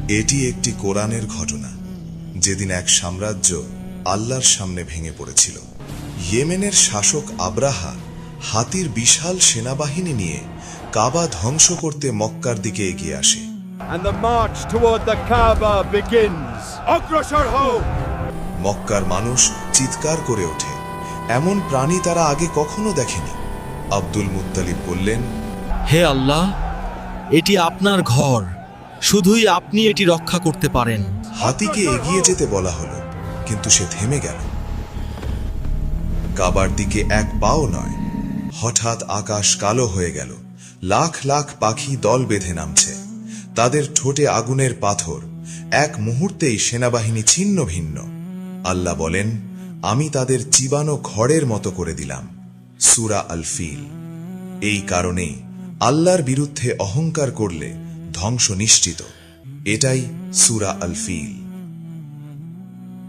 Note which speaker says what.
Speaker 1: এটি একটি কোরআনের ঘটনা, যেদিন এক সাম্রাজ্য আল্লাহর সামনে ভেঙে পড়েছিল। ইয়েমেনের শাসক আব্রাহা হাতির বিশাল সেনাবাহিনী নিয়ে কাবা ধ্বংস করতে মক্কার দিকে এগিয়ে আসে।
Speaker 2: And the march toward the Kaaba begins. অগ্রসর হও!
Speaker 1: মক্কার মানুষ চিৎকার করে ওঠে, এমন প্রাণী তারা আগে কখনো দেখেনি। আব্দুল মুত্তালিব বললেন,
Speaker 3: হে আল্লাহ, এটি আপনার ঘর, শুধুই আপনি এটি রক্ষা করতে পারেন।
Speaker 1: হাতিকে এগিয়ে যেতে বলা হলো, কিন্তু সে থেমে গেল। কাবার দিকে এক পাও নয়। হঠাৎ আকাশ কালো হয়ে গেল। লাখ লাখ পাখি দল বেঁধে নামছে, তাদের ঠোঁটে আগুনের পাথর। এক মুহূর্তেই সেনাবাহিনী ছিন্ন ভিন্ন। আল্লাহ বলেন, আমি তাদের চিবানো খড়ের মতো করে দিলাম। সূরা আল ফিল। এই কারণেই আল্লাহর বিরুদ্ধে অহংকার করলে ধ্বংস নিশ্চিত। এটাই সূরা আল ফিল।